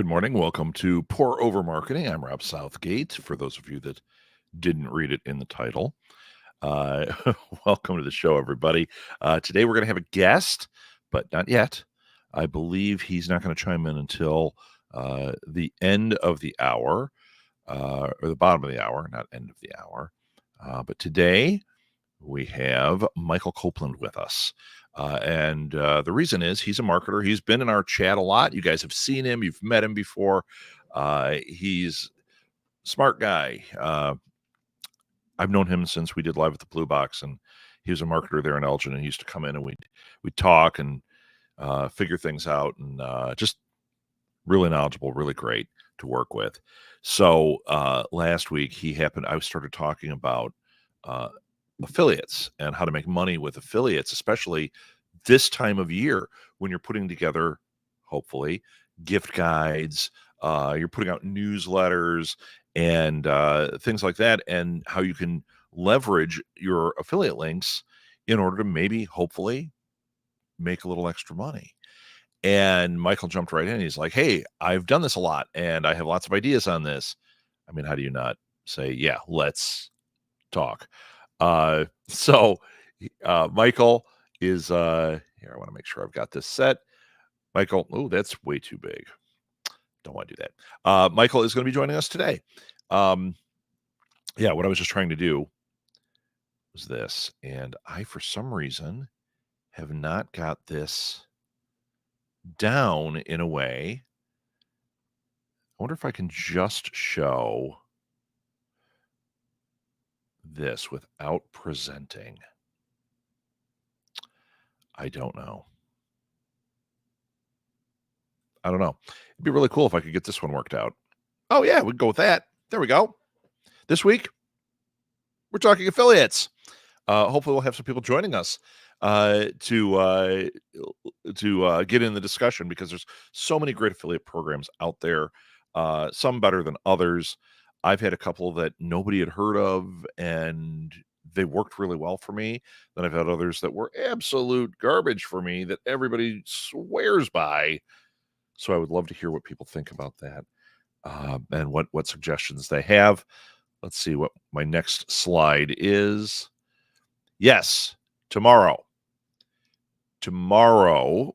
Good morning. Welcome to Pour Over Marketing. I'm Rob Southgate. For those of you that didn't read it in the title, uh, welcome to the show, everybody. Today we're going to have a guest, but not yet. I believe he's not going to chime in until the end of the hour, or the bottom of the hour, not end of the hour. But today we have Michael Copeland with us. And the reason is he's a marketer. He's been in our chat a lot. You guys have seen him. You've met him before. He's a smart guy. I've known him since we did Live at the Blue Box, and he was a marketer there in Elgin, and he used to come in and we'd talk and figure things out, and just really knowledgeable, really great to work with. So last week I started talking about affiliates and how to make money with affiliates, especially this time of year when you're putting together, hopefully, gift guides, you're putting out newsletters and things like that, and how you can leverage your affiliate links in order to maybe, hopefully, make a little extra money. And Michael jumped right in. He's like, hey, I've done this a lot and I have lots of ideas on this. I mean, how do you not say, yeah, let's talk? So Michael is here. I want to make sure I've got this set. Michael, oh, that's way too big. Don't want to do that. Michael is going to be joining us today. Yeah, what I was just trying to do was this, and I, for some reason, have not got this down in a way. I wonder if I can just show this without presenting. I don't know. It'd be really cool if I could get this one worked out. Oh yeah, we can go with that. There we go. This week, we're talking affiliates. Hopefully we'll have some people joining us to get in the discussion, because there's so many great affiliate programs out there, some better than others. I've had a couple that nobody had heard of, and they worked really well for me. Then I've had others that were absolute garbage for me that everybody swears by. So I would love to hear what people think about that, and what suggestions they have. Let's see what my next slide is. Yes, tomorrow,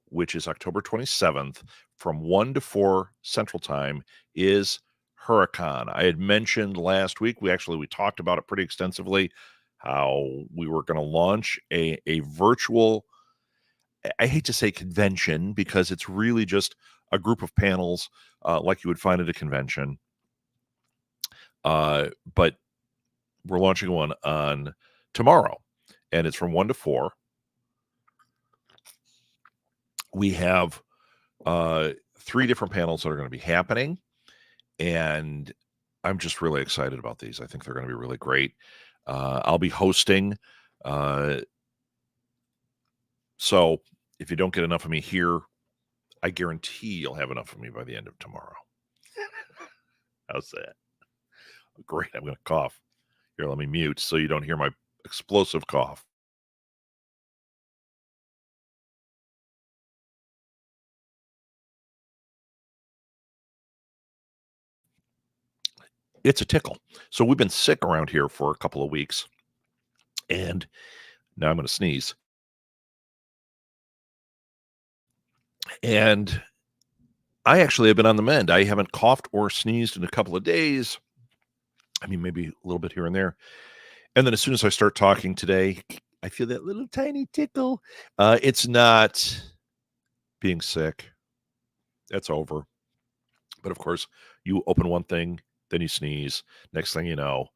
which is October 27th, from 1 to 4 Central Time, is Huracan. I had mentioned last week, we talked about it pretty extensively, how we were going to launch a virtual, I hate to say convention, because it's really just a group of panels like you would find at a convention. But we're launching one on tomorrow, and it's from 1 to 4. We have 3 different panels that are going to be happening, and I'm just really excited about these. I think they're going to be really great. I'll be hosting. So if you don't get enough of me here, I guarantee you'll have enough of me by the end of tomorrow. How's that? Great. I'm going to cough. Here, let me mute so you don't hear my explosive cough. It's a tickle. So we've been sick around here for a couple of weeks, and now I'm going to sneeze. And I actually have been on the mend. I haven't coughed or sneezed in a couple of days. I mean, maybe a little bit here and there. And then as soon as I start talking today, I feel that little tiny tickle. It's not being sick. That's over. But of course, you open one thing, then you sneeze. Next thing you know,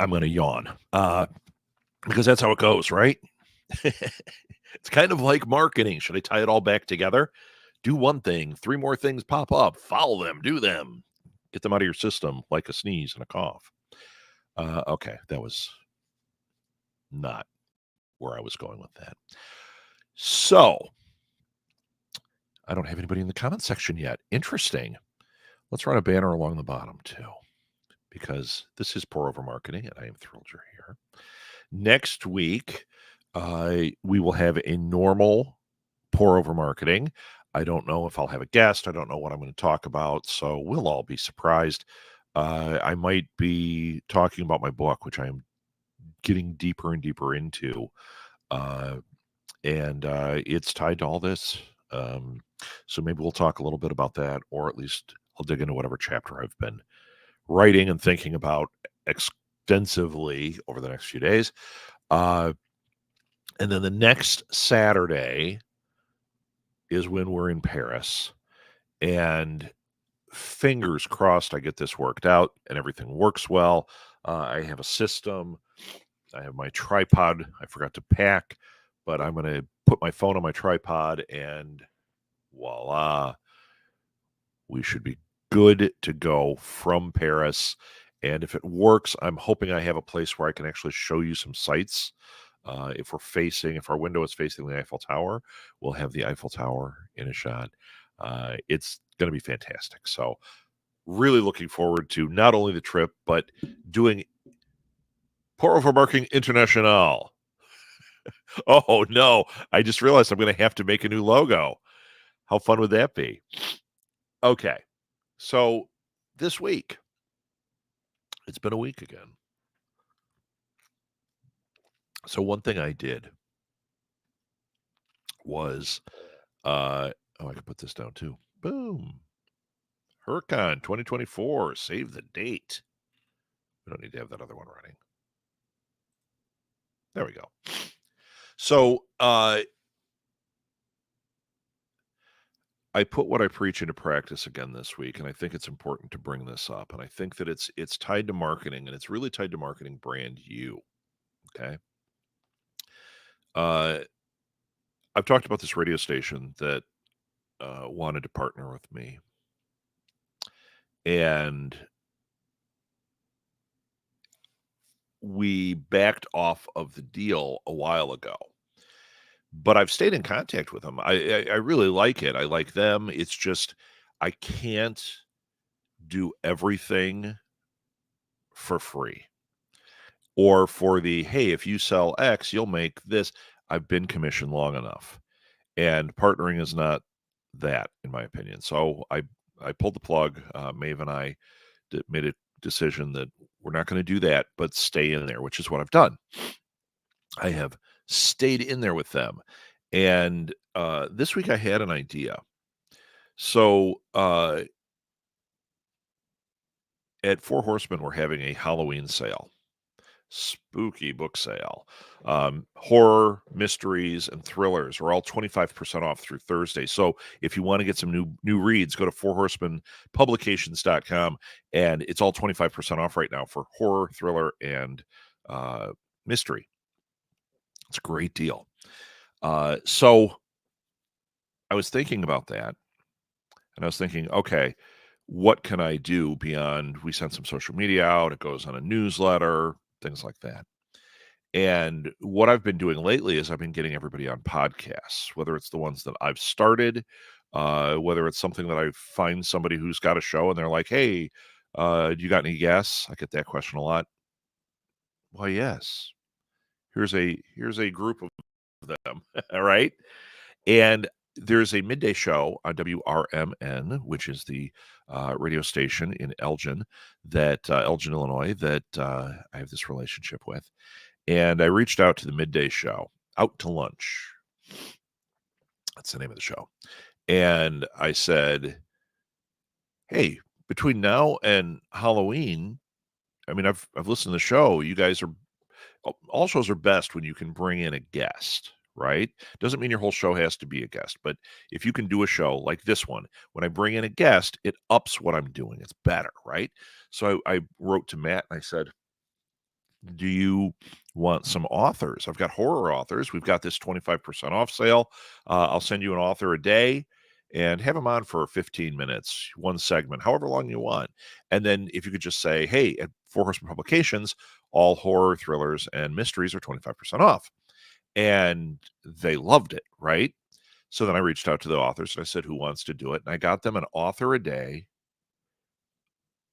I'm going to yawn, because that's how it goes, right? It's kind of like marketing. Should I tie it all back together? Do one thing, 3 more things pop up, follow them, do them, get them out of your system like a sneeze and a cough. Okay, that was not where I was going with that. So I don't have anybody in the comment section yet. Interesting. Let's run a banner along the bottom too, because this is Pour Over Marketing, and I am thrilled you're here. Next week, we will have a normal Pour Over Marketing. I don't know if I'll have a guest. I don't know what I'm going to talk about. So we'll all be surprised. I might be talking about my book, which I am getting deeper and deeper into. Uh, and it's tied to all this. Um, so maybe we'll talk a little bit about that, or at least I'll dig into whatever chapter I've been writing and thinking about extensively over the next few days. Uh, and then the next Saturday is when we're in Paris. And fingers crossed I get this worked out and everything works well. I have a system. I have my tripod. I forgot to pack, but I'm going to put my phone on my tripod and voila, we should be good to go from Paris. And if it works, I'm hoping I have a place where I can actually show you some sights. If our window is facing the Eiffel Tower, we'll have the Eiffel Tower in a shot. It's going to be fantastic. So, really looking forward to not only the trip, but doing Pour over Marking International. Oh, no. I just realized I'm going to have to make a new logo. How fun would that be? Okay. So, this week, it's been a week again. So, one thing I did was, I can put this down too. Boom. HurCon 2024. Save the date. We don't need to have that other one running. There we go. So, I put what I preach into practice again this week, and I think it's important to bring this up. And I think that it's tied to marketing, and it's really tied to marketing brand you. Okay. Uh, I've talked about this radio station that wanted to partner with me, and we backed off of the deal a while ago. But I've stayed in contact with them. I really like it. I like them. It's just I can't do everything for free. Or for the, "Hey, if you sell X, you'll make this." I've been commissioned long enough, and partnering is not that, in my opinion. So I pulled the plug. Maeve and I made a decision that we're not gonna do that, but stay in there, which is what I've done. I have stayed in there with them, and, this week I had an idea. So, at Four Horsemen, we're having a Halloween sale. Spooky book sale. Horror, mysteries, and thrillers are all 25% off through Thursday. So if you want to get some new reads, go to fourhorsemanpublications.com, and it's all 25% off right now for horror, thriller, and mystery. It's a great deal. So I was thinking about that, and I was thinking, okay, what can I do beyond we send some social media out, it goes on a newsletter, things like that. And what I've been doing lately is I've been getting everybody on podcasts, whether it's the ones that I've started, whether it's something that I find somebody who's got a show and they're like, "Hey, do you got any guests?" I get that question a lot. Why, yes. Here's a group of them, all right? And there's a midday show on WRMN, which is the radio station in Elgin, Elgin, Illinois, that I have this relationship with. And I reached out to the midday show, Out to Lunch. That's the name of the show. And I said, "Hey, between now and Halloween, I mean, I've listened to the show. You guys are all shows are best when you can bring in a guest, right? Doesn't mean your whole show has to be a guest, but if you can do a show like this one, when I bring in a guest, it ups what I'm doing. It's better, right?" So I wrote to Matt and I said, "Do you want some authors? I've got horror authors. We've got this 25% off sale. I'll send you an author a day and have them on for 15 minutes, one segment, however long you want. And then if you could just say, hey, at Four Horsemen Publications, all horror, thrillers, and mysteries are 25% off." And they loved it, right? So then I reached out to the authors and I said, who wants to do it? And I got them an author a day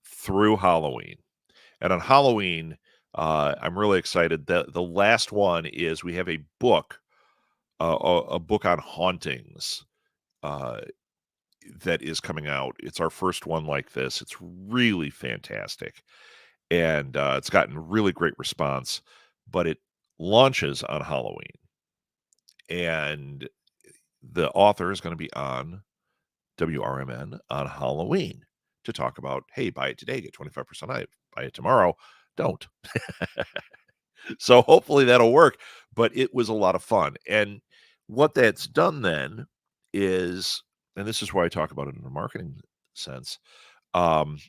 through Halloween. And on Halloween, I'm really excited. The last one is we have a book on hauntings uh, that is coming out. It's our first one like this. It's really fantastic, and it's gotten really great response. But it launches on Halloween, and the author is going to be on WRMN on Halloween to talk about, hey, buy it today, get 25% off. Buy it tomorrow, don't. So hopefully that'll work. But it was a lot of fun. And what that's done then is, and this is why I talk about it in a marketing sense. Um,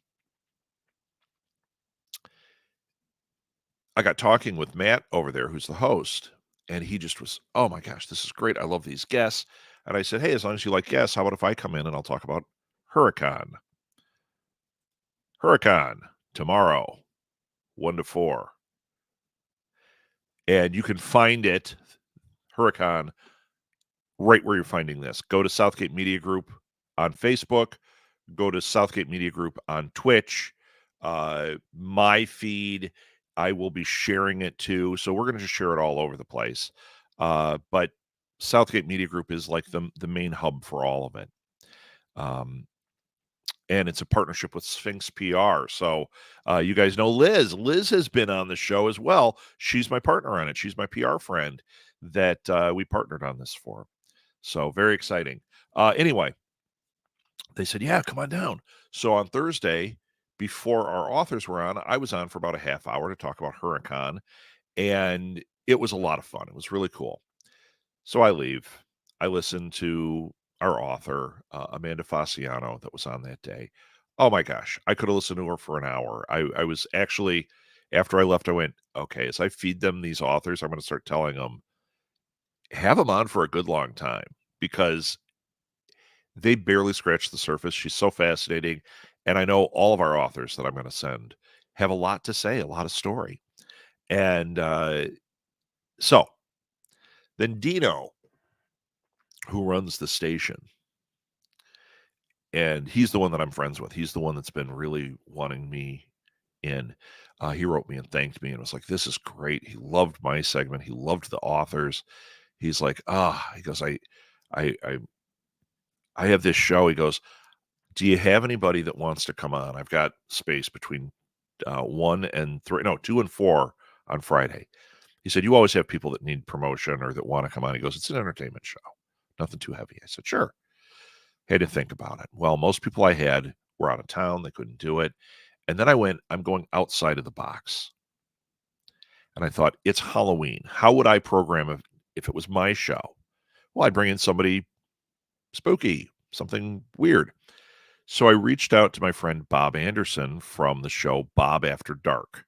I got talking with Matt over there, who's the host, and he just was, oh my gosh, this is great. I love these guests. And I said, hey, as long as you like guests, how about if I come in and I'll talk about Huracan? Huracan tomorrow, 1 to 4. And you can find it, Huracan, right where you're finding this. Go to Southgate Media Group on Facebook, go to Southgate Media Group on Twitch, my feed. I will be sharing it too. So we're going to just share it all over the place. But Southgate Media Group is like the main hub for all of it. Um, and it's a partnership with Sphinx PR. So you guys know Liz. Liz has been on the show as well. She's my partner on it. She's my PR friend that we partnered on this for. So very exciting. Anyway, they said, yeah, come on down. So on Thursday, before our authors were on, I was on for about a half hour to talk about Huracan, and it was a lot of fun. It was really cool. So I leave. I listen to our author, Amanda Fasciano, that was on that day. Oh my gosh, I could have listened to her for an hour. I was actually, after I left, I went, okay, as I feed them these authors, I'm going to start telling them, have them on for a good long time because they barely scratch the surface. She's so fascinating. And I know all of our authors that I'm going to send have a lot to say, a lot of story. And so then Dino, who runs the station, and he's the one that I'm friends with. He's the one that's been really wanting me in. He wrote me and thanked me and was like, this is great. He loved my segment. He loved the authors. He's like, he goes, I, I, I have this show. He goes, do you have anybody that wants to come on? I've got space between 1 and 3, no, 2 and 4 on Friday. He said, you always have people that need promotion or that want to come on. He goes, it's an entertainment show, nothing too heavy. I said, sure. Had to think about it. Well, most people I had were out of town. They couldn't do it. And then I went, I'm going outside of the box. And I thought, it's Halloween. How would I program if it was my show? Well, I'd bring in somebody spooky, something weird. So I reached out to my friend Bob Anderson from the show Bob After Dark,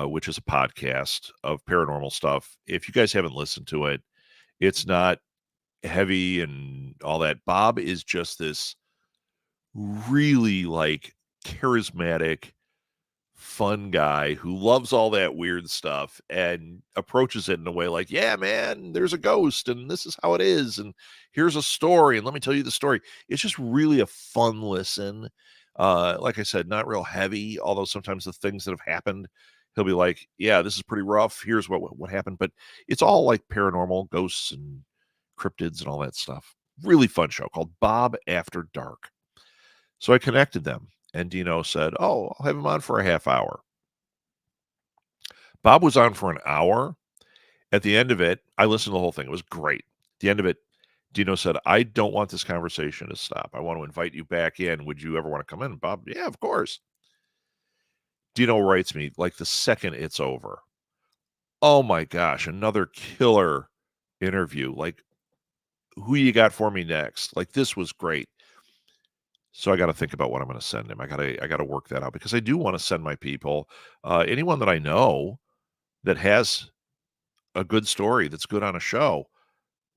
which is a podcast of paranormal stuff. If you guys haven't listened to it, it's not heavy and all that. Bob is just this really like charismatic, fun guy who loves all that weird stuff and approaches it in a way like, yeah, man, there's a ghost and this is how it is. And here's a story. And let me tell you the story. It's just really a fun listen. Like I said, not real heavy, although sometimes the things that have happened, he'll be like, yeah, this is pretty rough. Here's what happened. But it's all like paranormal ghosts and cryptids and all that stuff. Really fun show called Bob After Dark. So I connected them. And Dino said, oh, I'll have him on for a half hour. Bob was on for an hour. At the end of it, I listened to the whole thing. It was great. At the end of it, Dino said, I don't want this conversation to stop. I want to invite you back in. Would you ever want to come in? Bob, yeah, of course. Dino writes me like the second it's over. Oh my gosh, another killer interview. Like, who you got for me next? Like, this was great. So I got to think about what I'm going to send him. I got to work that out because I do want to send my people, anyone that I know that has a good story that's good on a show.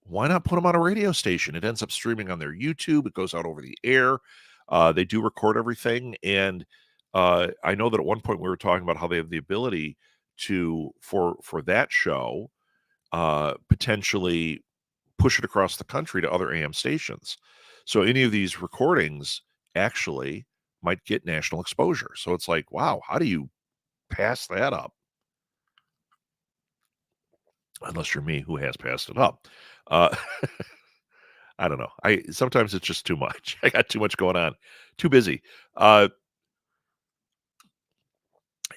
Why not put them on a radio station? It ends up streaming on their YouTube. It goes out over the air. They do record everything, and I know that at one point we were talking about how they have the ability to for that show potentially push it across the country to other AM stations. So any of these recordings actually might get national exposure. So it's like, wow, how do you pass that up? Unless you're me, who has passed it up. Uh, I don't know. Sometimes it's just too much. I got too much going on. Too busy.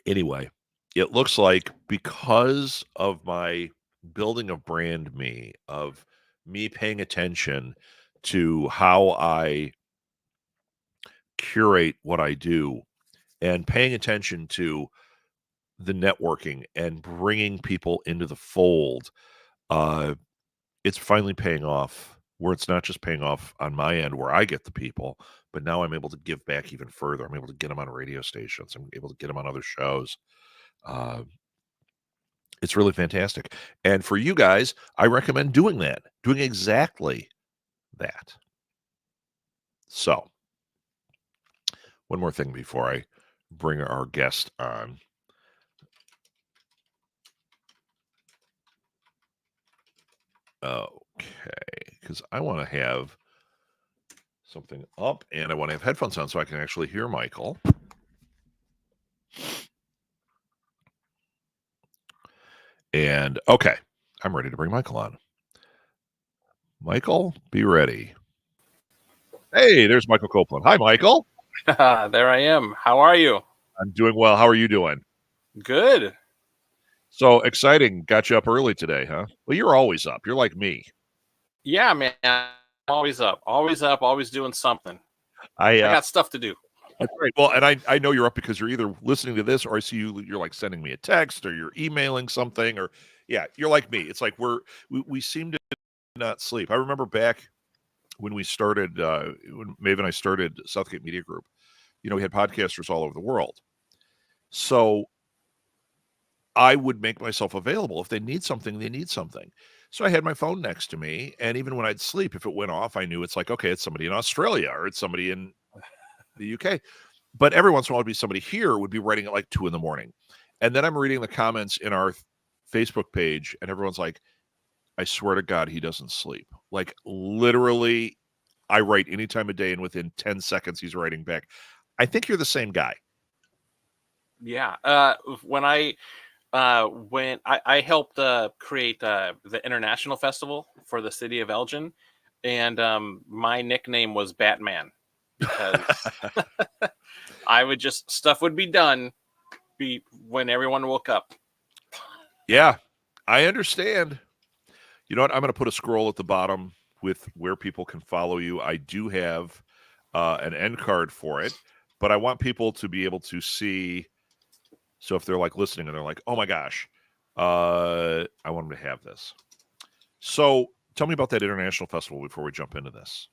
Anyway, it looks like because of my building of brand me, of me paying attention to how I curate what I do and paying attention to the networking and bringing people into the fold, uh, it's finally paying off where it's not just paying off on my end where I get the people, but now I'm able to give back even further. I'm able to get them on radio stations. I'm able to get them on other shows. Uh, it's really fantastic. And for you guys, I recommend doing that, doing exactly that. So, one more thing before I bring our guest on. Okay, because I want to have something up and I want to have headphones on so I can actually hear Michael. And okay, I'm ready to bring Michael on. Michael, be ready. Hey, there's Michael Copeland. Hi, Michael. There I am. How are you? I'm doing well. How are you doing? Good. So exciting. Got you up early today, huh? Well, you're always up. You're like me. Yeah, man. Always up, always doing something. I got stuff to do. That's right. Well, and I know you're up because you're either listening to this or I see you're like sending me a text or you're emailing something or yeah, you're like me. It's like we seem to not sleep. I remember back when we started, when Maeve and I started Southgate Media Group, we had podcasters all over the world. So I would make myself available. If they need something, they need something. So I had my phone next to me. And even when I'd sleep, if it went off, I knew it's like, okay, it's somebody in Australia or it's somebody in the UK. But every once in a while, it'd be somebody here would be writing at like 2 a.m. And then I'm reading the comments in our Facebook page and everyone's like, I swear to God, he doesn't sleep. Like literally, I write any time of day and within 10 seconds, he's writing back. I think you're the same guy. Yeah. When I helped create the international festival for the city of Elgin, and my nickname was Batman because I would just stuff would be done when everyone woke up. Yeah, I understand. You know what? I'm going to put a scroll at the bottom with where people can follow you. I do have an end card for it, but I want people to be able to see. So if they're like listening and they're like, oh my gosh, I want them to have this. So tell me about that international festival before we jump into this.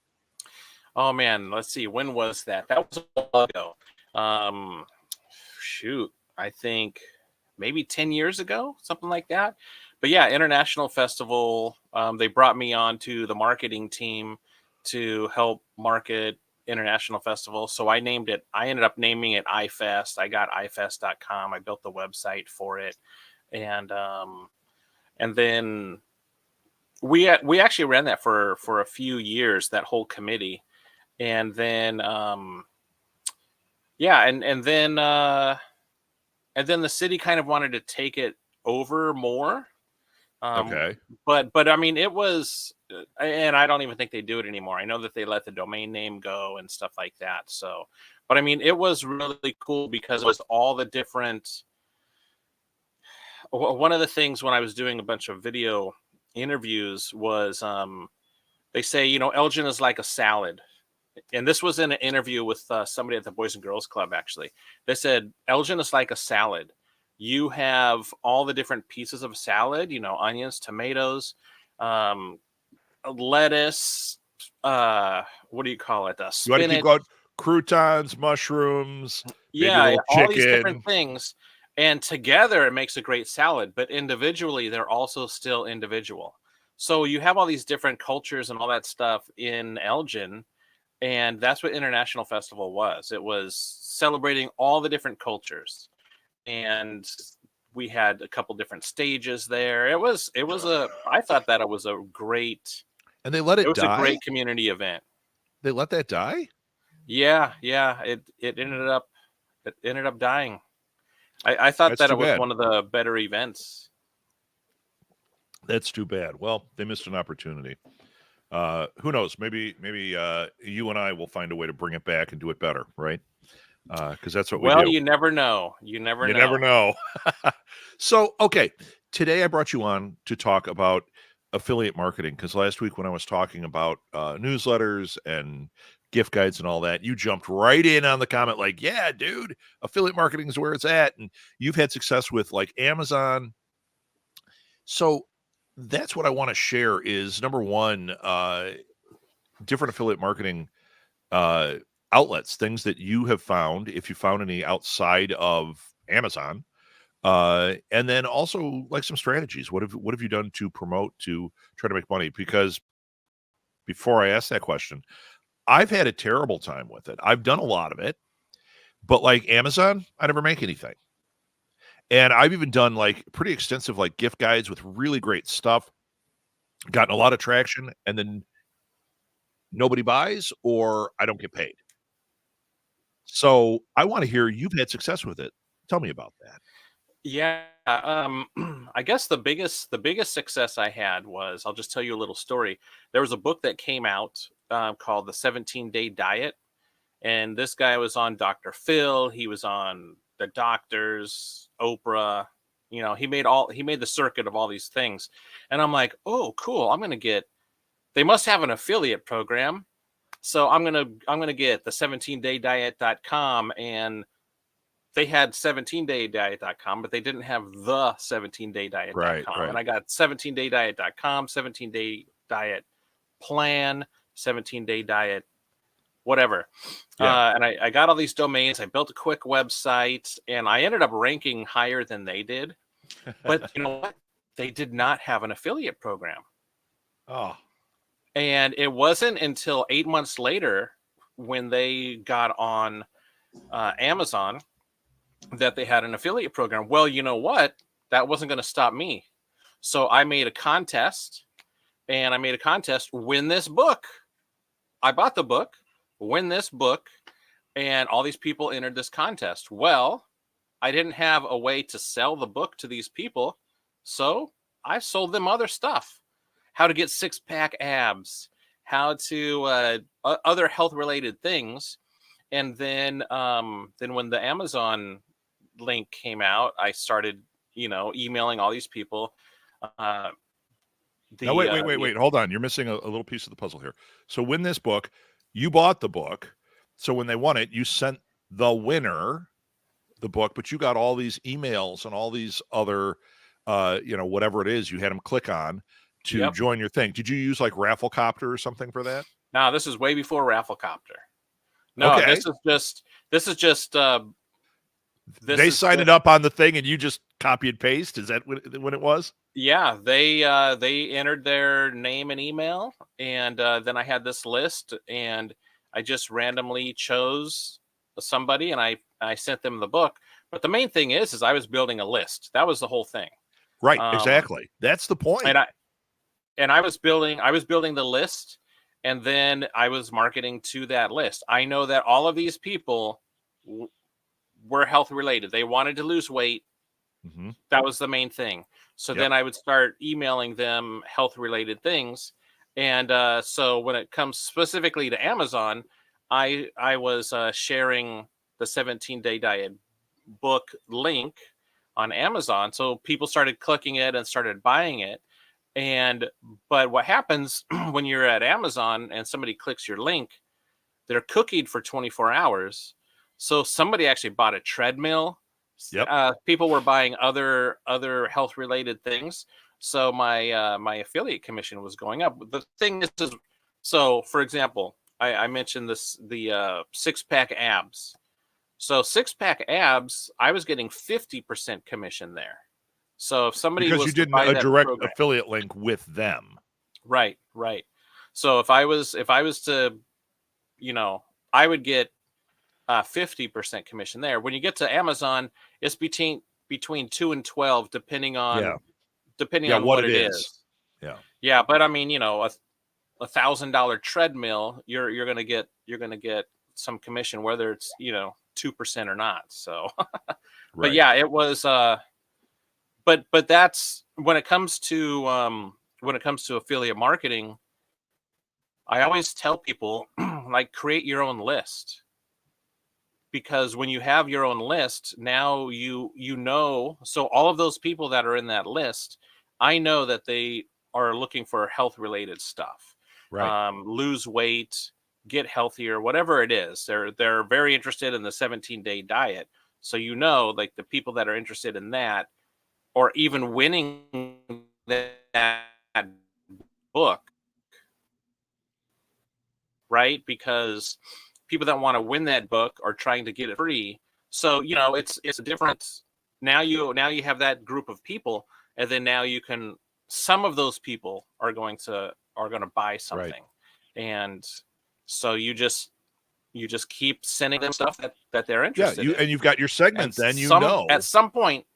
Oh man, let's see. When was that? That was a while ago. Shoot, I think maybe 10 years ago, something like that. But yeah, international festival. They brought me on to the marketing team to help market international festival. So I ended up naming it iFest. I got ifest.com. I built the website for it. And then we actually ran that for a few years, that whole committee. And then and then the city kind of wanted to take it over more. Okay. But I mean, it was, and I don't even think they do it anymore. I know that they let the domain name go and stuff like that. So, but I mean, it was really cool because it was all the different. One of the things when I was doing a bunch of video interviews was they say, Elgin is like a salad. And this was in an interview with somebody at the Boys and Girls Club, actually. They said, Elgin is like a salad. You have all the different pieces of salad, onions, tomatoes, lettuce, what do you call it? You Spinach. want to keep going? Croutons, mushrooms, maybe a little all chicken. These different things. And together it makes a great salad, but individually they're also still individual. So you have all these different cultures and all that stuff in Elgin. And that's what International Festival was. It was celebrating all the different cultures. And we had a couple different stages there. I thought that it was a great. And they let it die? It was a great community event. They let that die? Yeah. It ended up dying. I thought that it was one of the better events. That's too bad. Well, they missed an opportunity. Who knows? Maybe you and I will find a way to bring it back and do it better, right? Because that's what we Well, do. you never know. You never You never know. know. So, okay, today I brought you on to talk about affiliate marketing because last week when I was talking about newsletters and gift guides and all that, you jumped right in on the comment like, "Yeah, dude, affiliate marketing is where it's at," and you've had success with like Amazon. So that's what I want to share is number one, different affiliate marketing uh, outlets, things that you have found, if you found any outside of Amazon, and then also like some strategies. What have you done to promote to try to make money? Because before I ask that question, I've had a terrible time with it. I've done a lot of it, but like Amazon, I never make anything. And I've even done like pretty extensive like gift guides with really great stuff, gotten a lot of traction, and then nobody buys or I don't get paid. So I want to hear you've had success with it. Tell me about that. Yeah, I guess the biggest success I had was, I'll just tell you a little story. There was a book that came out called The 17-Day Diet, and this guy was on Dr. Phil. He was on the doctors, Oprah. He made the circuit of all these things, and I'm like, oh, cool. They must have an affiliate program, so I'm gonna get the 17daydiet.com, and they had 17daydiet.com, but they didn't have the Right, 17daydiet.com. And right. I got 17daydiet.com, 17-day diet plan, 17-day diet, whatever. Yeah. And I got all these domains. I built a quick website, and I ended up ranking higher than they did. But you know what? They did not have an affiliate program. Oh, And it wasn't until 8 months later, when they got on Amazon, that they had an affiliate program. Well, you know what? That wasn't going to stop me. So I made a contest, and I made a contest, win this book. I bought the book, win this book, and all these people entered this contest. Well, I didn't have a way to sell the book to these people, so I sold them other stuff. How to get six-pack abs, how to other health-related things. And then when the Amazon link came out, I started, emailing all these people. Uh, now the wait, uh, wait, wait, the wait. Hold on. You're missing a little piece of the puzzle here. So win this book. You bought the book. So when they won it, you sent the winner the book, but you got all these emails and all these other, whatever it is, you had them click on to Yep. join your thing. Did you use like Rafflecopter or something for that? Now this is way before Rafflecopter. No, Okay. this is just this They is signed just it up on the thing and you just copy and paste. Is that when it was? yeah. They entered their name and email, and then I had this list, and I just randomly chose somebody, and I sent them the book. But the main thing is I was building a list. That was the whole thing. Right. Um, Exactly. That's the point. and I was building the list, and then I was marketing to that list. I know that all of these people were health related. They wanted to lose weight. Mhm. That was the main thing. So Yep. then I would start emailing them health related things. And so when it comes specifically to Amazon, I was sharing the 17-day diet book link on Amazon. So people started clicking it and started buying it. But what happens when you're at Amazon and somebody clicks your link, they're cookied for 24 hours. So somebody actually bought a treadmill. Yep. People were buying other health related things. So my affiliate commission was going up. The thing is, so for example, I mentioned the 6-pack abs. So 6-pack abs, I was getting 50% commission there. So if somebody Because you was to did buy a that direct program, affiliate link with them. right, right. So if I was to, I would get 50% commission there. When you get to Amazon, it's between 2 and 12, depending Yeah. on depending Yeah. on What what it it is. is. Yeah. Yeah, but I mean, $1,000 treadmill, you're gonna get some commission, whether it's 2% or not. So, but Right. yeah, it was. But that's when it comes to affiliate marketing. I always tell people, like, create your own list. Because when you have your own list, now you know, so all of those people that are in that list, I know that they are looking for health related stuff. Right. Lose weight, get healthier, whatever it is. They're very interested in the 17-day diet. So you know, like the people that are interested in that, or even winning that book, right? Because people that want to win that book are trying to get it free. So, you know, it's a different, now you have that group of people, and then now you can, some of those people are going to buy Right. something. And so you just keep sending them stuff that they're Yeah, interested in. you've got your And segment then, at some point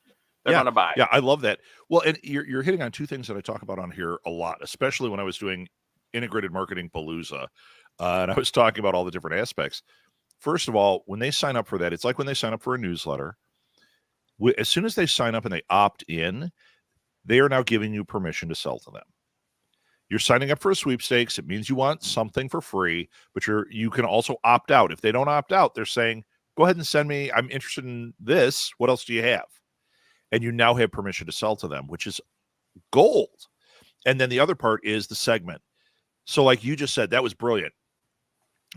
they're Yeah, going to buy. yeah, I love that. Well, and you're hitting on two things that I talk about on here a lot, especially when I was doing integrated marketing palooza, and I was talking about all the different aspects. First of all, when they sign up for that, it's like when they sign up for a newsletter. As soon as they sign up and they opt in, they are now giving you permission to sell to them. You're signing up for a sweepstakes. It means you want something for free, but you can also opt out. If they don't opt out, they're saying, "Go ahead and send me. I'm interested in this. What else do you have?" And you now have permission to sell to them, which is gold. And then the other part is the segment. So, like you just said, that was brilliant.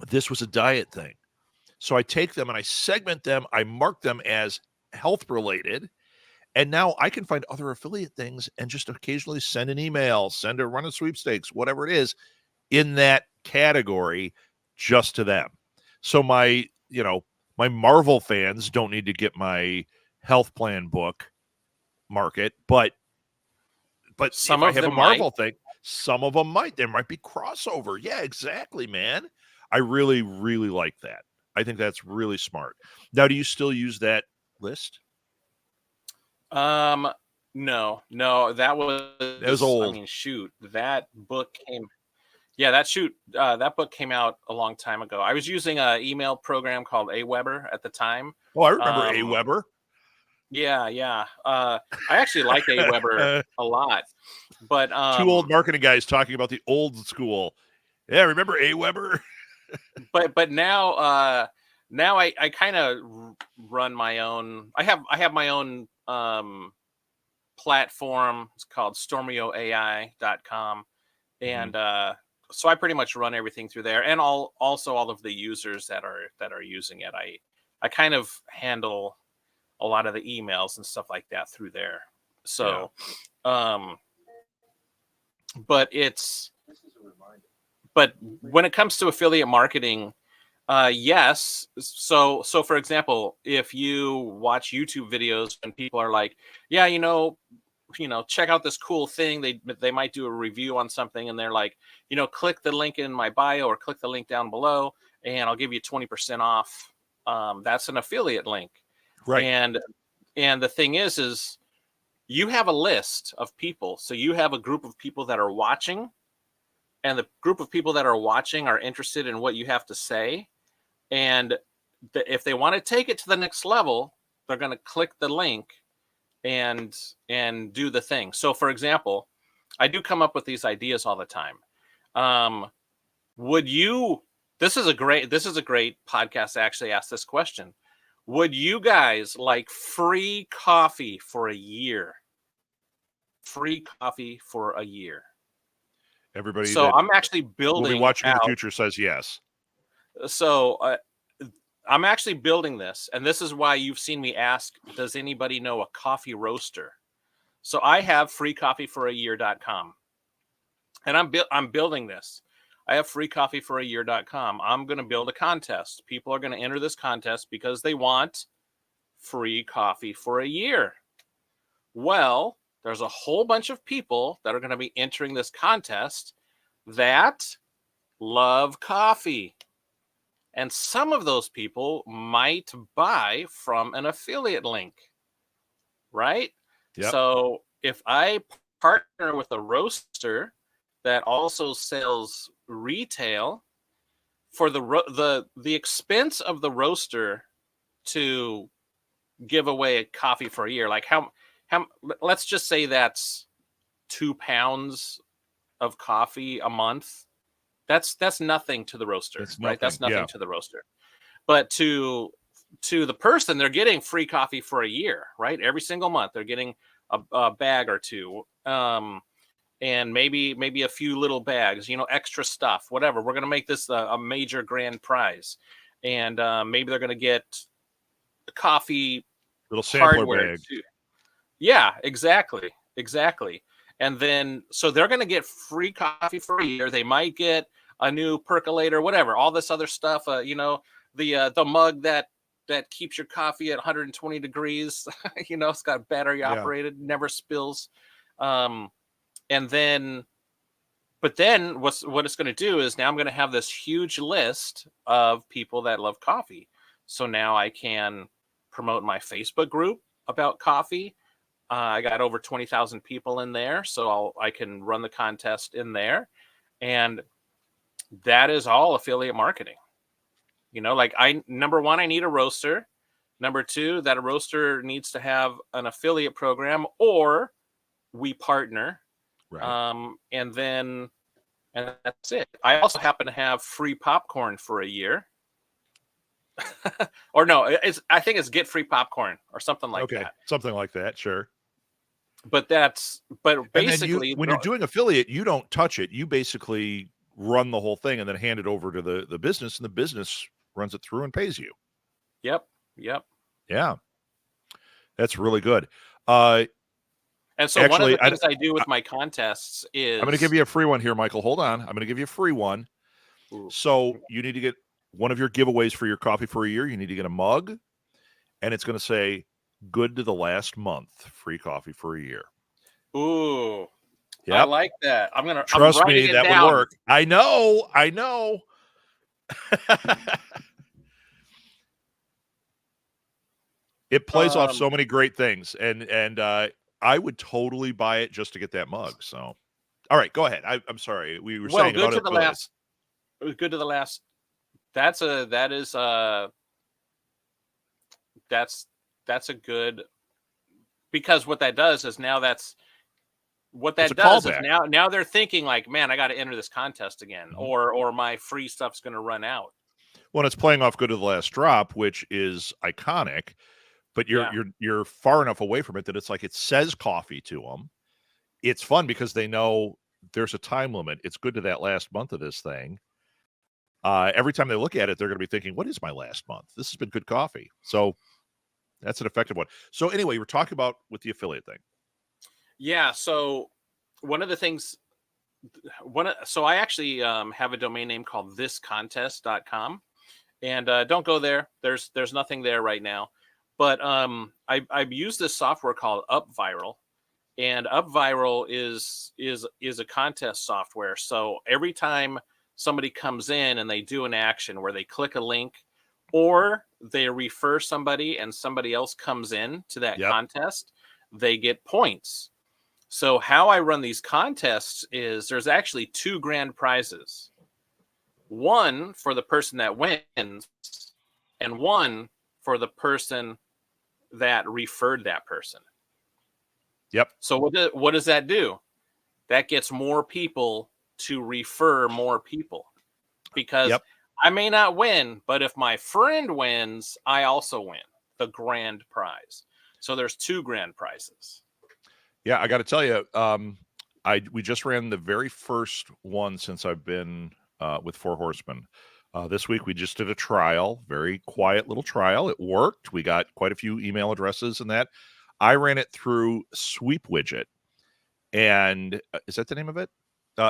This was a diet thing. So I take them and I segment them. I mark them as health related. And now I can find other affiliate things and just occasionally send an email, run a sweepstakes, whatever it is in that category just to them. So my Marvel fans don't need to get my health plan book market, but Some if I of have a them might. Marvel thing, some of them might. There might be crossover. Yeah, exactly, man. I really, really like that. I think that's really smart. Now, do you still use that list? No, That was I old. mean, shoot, that book came, yeah, that book came out a long time ago. I was using a email program called Aweber at the time. Oh, I remember A. Um, Weber. yeah, yeah. I actually like Aweber a lot, but Two old marketing guys talking about the old school. Yeah, remember A. Weber? now now I kind of run my own. I have my own platform. It's called stormioai.com. And so I pretty much run everything through there, and also all of the users that are using it. I kind of handle a lot of the emails and stuff like that through there. So but but when it comes to affiliate marketing, yes. So for example, if you watch YouTube videos and people are like, yeah, check out this cool thing. They might do a review on something, and they're like, click the link in my bio or click the link down below, and I'll give you 20% off. That's an affiliate link. Right. And the thing is you have a list of people. So you have a group of people that are watching, and the group of people that are watching are interested in what you have to say. And if they want to take it to the next level, they're going to click the link and do the thing. So for example, I do come up with these ideas all the time. Would you, this is a great podcast to actually ask this question. Would you guys like free coffee for a year? Free coffee for a year. Everybody So that I'm actually will be building watching in the out. future says yes. So I'm actually building this, and this is why you've seen me ask, does anybody know a coffee roaster? So I have freecoffeeforayear.com, and I'm building this. I have freecoffeeforayear.com. I'm going to build a contest. People are going to enter this contest because they want free coffee for a year. Well, there's a whole bunch of people that are going to be entering this contest that love coffee. And some of those people might buy from an affiliate link, right? Yep. So if I partner with a roaster that also sells retail, for the expense of the roaster to give away a coffee for a year, like how let's just say that's 2 pounds of coffee a month. That's nothing to the roaster, That's right? That's nothing. nothing Yeah. to the roaster. But to the person, they're getting free coffee for a year, right? Every single month, they're getting a bag or two, and maybe a few little bags, extra stuff, whatever. We're gonna make this a major grand prize, and maybe they're gonna get coffee Little sampler hardware bag. too. Yeah, exactly. And then so they're going to get free coffee for a year. They might get a new percolator, whatever, all this other stuff. The mug that keeps your coffee at 120 degrees. It's got battery Yeah. operated, never spills. And then, but then what it's going to do is now I'm going to have this huge list of people that love coffee. So now I can promote my Facebook group about coffee. I got over 20,000 people in there, so I can run the contest in there, and that is all affiliate marketing. Like number one, I need a roaster. Number two, that a roaster needs to have an affiliate program, or we partner. Right. And that's it. I also happen to have free popcorn for a year. Or no, I think it's get free popcorn or something like that. Something like that. Sure. But basically, when you're doing affiliate, you don't touch it. You basically run the whole thing and then hand it over to the business, and the business runs it through and pays you. Yep. Yeah. That's really good. And so actually, one of the things I do with my contests is... I'm going to give you a free one here, Michael. Hold on. I'm going to give you a free one. Ooh. So you need to get one of your giveaways for your coffee for a year. You need to get a mug, and it's going to say, good to the last month, free coffee for a year. Ooh. Yep. I like that. Trust me, that would work. I know. It plays off so many great things, and I would totally buy it just to get that mug. So, all right, go ahead. I'm sorry. We were saying good about to the last. Good to the last. That's a good, because what that does is now now they're thinking like, man, I got to enter this contest again, or my free stuff's going to run out. Well, it's playing off good to the last drop, which is iconic, but you're far enough away from it that it's like it says coffee to them. It's fun because they know there's a time limit. It's good to that last month of this thing. Every time they look at it, they're going to be thinking, what is my last month? This has been good coffee. So that's an effective one. So anyway, we're talking about with the affiliate thing. Yeah. So one of the things, so I actually have a domain name called thiscontest.com, and don't go there. There's nothing there right now, but I've used this software called UpViral, and UpViral is a contest software. So every time somebody comes in and they do an action where they click a link, or they refer somebody and somebody else comes in to that contest, they get points. So how I run these contests is there's actually 2 grand prizes. One for the person that wins, and one for the person that referred that person. Yep. So what does that do? That gets more people to refer more people, because I may not win, but if my friend wins, I also win the grand prize. So there's 2 grand prizes. Yeah, I got to tell you, we just ran the very first one since I've been with Four Horsemen. This week we just did a trial, very quiet little trial. It worked. We got quite a few email addresses and that. I ran it through Sweep Widget, and is that the name of it?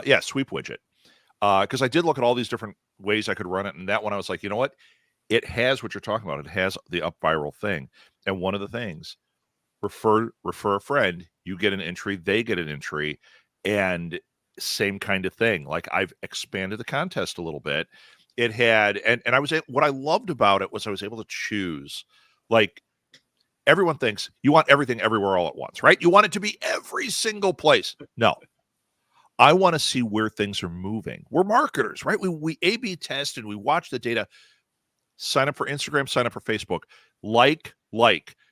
Yeah, Sweep Widget. Because I did look at all these different ways I could run it, and that one I was like, you know what? It has what you're talking about. It has the UpViral thing, and one of the things, refer a friend, you get an entry, they get an entry, and same kind of thing. Like, I've expanded the contest a little bit. It had, and I was, what I loved about it was I was able to choose. Like, everyone thinks you want everything everywhere all at once, right? You want it to be every single place. No. I want to see where things are moving. We're marketers, right? We A/B test and we watch the data. Sign up for Instagram, sign up for Facebook. Like,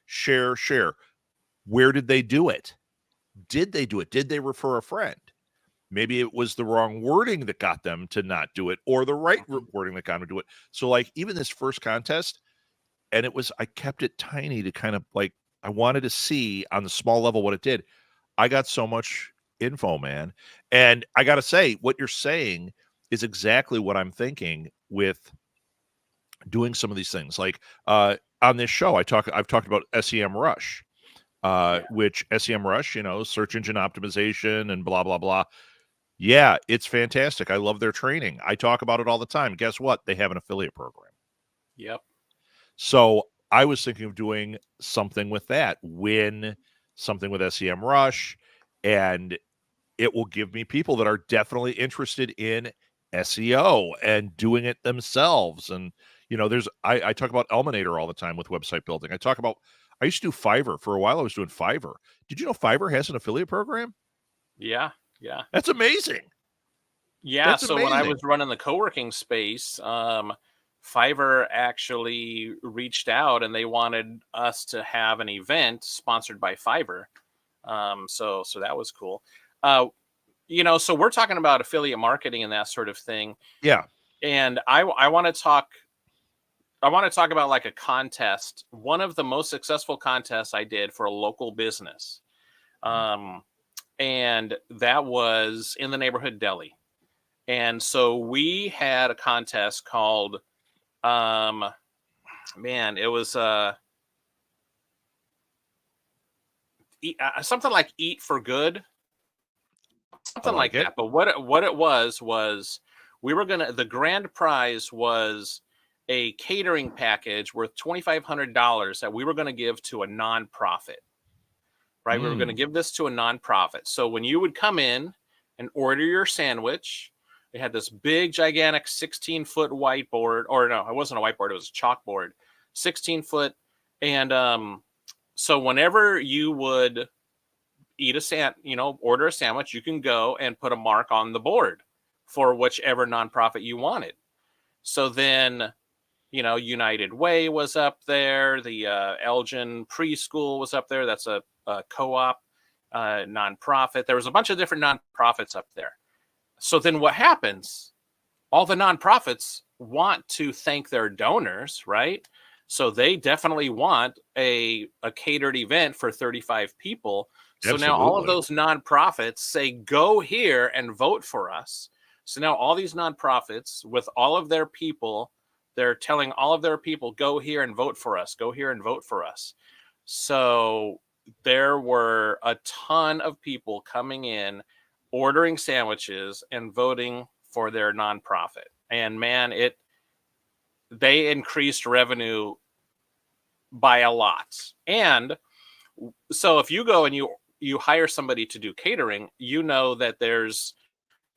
share. Where did they do it? Did they do it? Did they refer a friend? Maybe it was the wrong wording that got them to not do it, or the right wording that got them to do it. So like even this first contest, and I kept it tiny to kind of like, I wanted to see on the small level what it did. I got so much info, man. And I got to say, what you're saying is exactly what I'm thinking with doing some of these things. Like on this show, I've talked about SEM Rush, which SEM Rush, search engine optimization and blah, blah, blah. Yeah, it's fantastic. I love their training. I talk about it all the time. Guess what? They have an affiliate program. Yep. So I was thinking of doing something with that, something with SEM Rush, and it will give me people that are definitely interested in SEO and doing it themselves. And, I talk about Elminator all the time with website building. I used to do Fiverr. For a while, I was doing Fiverr. Did you know Fiverr has an affiliate program? Yeah. Yeah. That's amazing. Yeah. That's so amazing. when I was running the co-working space, Fiverr actually reached out and they wanted us to have an event sponsored by Fiverr. So that was cool. So we're talking about affiliate marketing and that sort of thing. Yeah. And I want to talk about like a contest. One of the most successful contests I did for a local business. And that was in the neighborhood deli. And so we had a contest called, it was something like Eat for Good, something like that. But what it was the grand prize was a catering package worth $2,500 that we were going to give to a nonprofit. Right, we were going to give this to a nonprofit. So when you would come in and order your sandwich, they had this big, gigantic 16-foot whiteboard, or no, it wasn't a whiteboard; it was a chalkboard, 16-foot. And so whenever you would order a sandwich, you can go and put a mark on the board for whichever nonprofit you wanted. So then, United Way was up there. The Elgin Preschool was up there. That's a co-op nonprofit. There was a bunch of different nonprofits up there. So then what happens? All the nonprofits want to thank their donors, right? So they definitely want a catered event for 35 people. So Absolutely. Now all of those nonprofits say, go here and vote for us. So now all these nonprofits with all of their people, they're telling all of their people, go here and vote for us. Go here and vote for us. So there were a ton of people coming in, ordering sandwiches and voting for their nonprofit. And man, they increased revenue by a lot. And so if you go and you hire somebody to do catering, that there's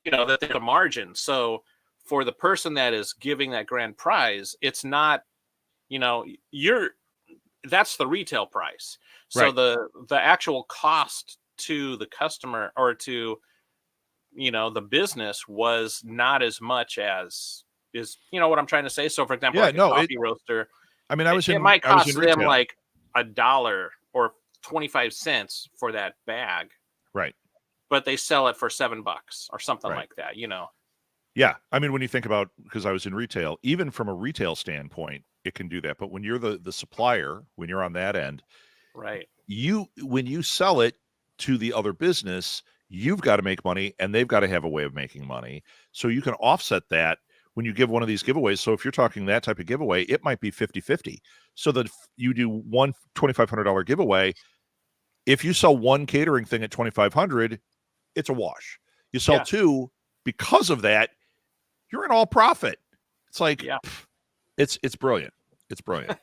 a margin. So for the person that is giving that grand prize, it's not, that's the retail price. So right. the actual cost to the customer or to, the business was not as much as is, what I'm trying to say. So for example, a coffee roaster, I mean, it might cost them like $1 or 25 cents for that bag. Right. But they sell it for $7 or something like that, Yeah. I mean, when you think about, because I was in retail, even from a retail standpoint, it can do that. But when you're the supplier, when you're on that end, right, when you sell it to the other business, you've got to make money and they've got to have a way of making money. So you can offset that when you give one of these giveaways. So if you're talking that type of giveaway, it might be 50-50. So that if you do one $2,500 giveaway, if you sell one catering thing at $2,500, it's a wash. You sell two, because of that, you're in all profit. It's like, it's brilliant. It's brilliant.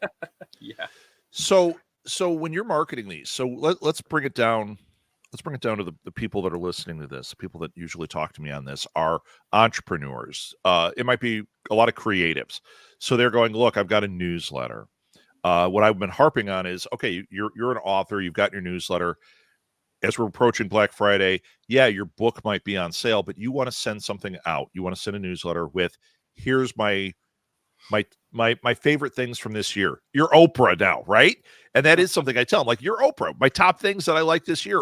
Yeah. So when you're marketing these, so let's bring it down. Let's bring it down to the people that are listening to this. The people that usually talk to me on this are entrepreneurs. It might be a lot of creatives. So they're going, look, I've got a newsletter. What I've been harping on is, okay, you're an author. You've got your newsletter. As we're approaching Black Friday, your book might be on sale, but you want to send something out. You want to send a newsletter with, here's my my favorite things from this year. You're Oprah now, right? And that is something I tell them, like, you're Oprah. My top things that I like this year,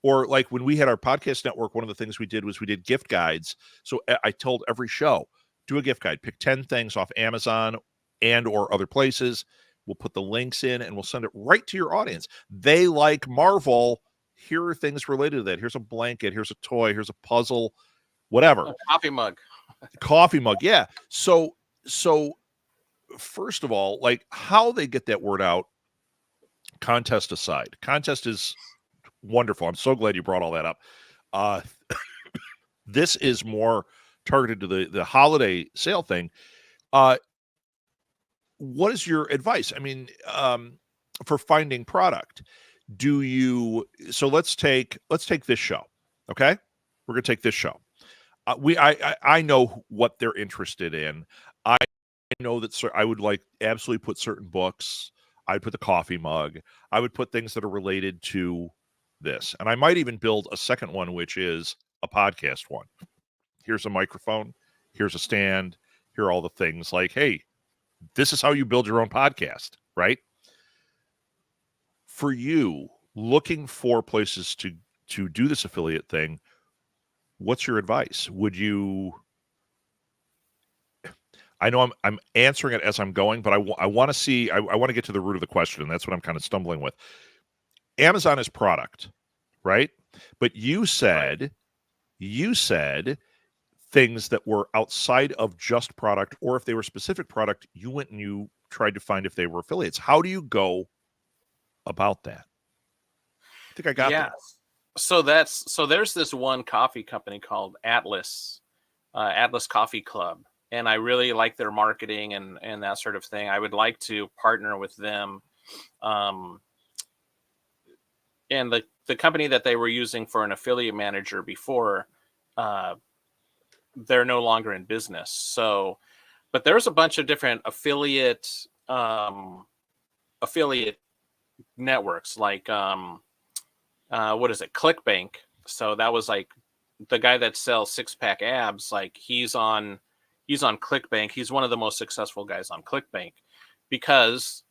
or like when we had our podcast network, one of the things we did was we did gift guides. So I told every show, do a gift guide, pick 10 things off Amazon and or other places. We'll put the links in and we'll send it right to your audience. They like Marvel. Here are things related to that. Here's a blanket. Here's a toy. Here's a puzzle, whatever. A coffee mug. Coffee mug. Yeah. So first of all, like how they get that word out, contest aside. Contest is wonderful. I'm so glad you brought all that up. This is more targeted to the holiday sale thing. What is your advice? I mean, for finding product, so let's take this show. Okay. We're going to take this show. I know what they're interested in. I know that I would like absolutely put certain books. I'd put the coffee mug. I would put things that are related to this. And I might even build a second one, which is a podcast one. Here's a microphone. Here's a stand. Here are all the things like, hey, this is how you build your own podcast, right? For you, looking for places to do this affiliate thing, what's your advice? Would you... I know I'm answering it as I'm going, but I want to see, I want to get to the root of the question, and that's what I'm kind of stumbling with. Amazon is product, right? But you said things that were outside of just product, or if they were specific product, you went and you tried to find if they were affiliates. How do you go about that? I think I got that. So there's this one coffee company called Atlas Coffee Club. And I really like their marketing and that sort of thing. I would like to partner with them. And the company that they were using for an affiliate manager before, they're no longer in business. So, but there's a bunch of different affiliate networks, like what is it? ClickBank. So that was like the guy that sells 6-pack abs. Like he's on ClickBank. He's one of the most successful guys on ClickBank, because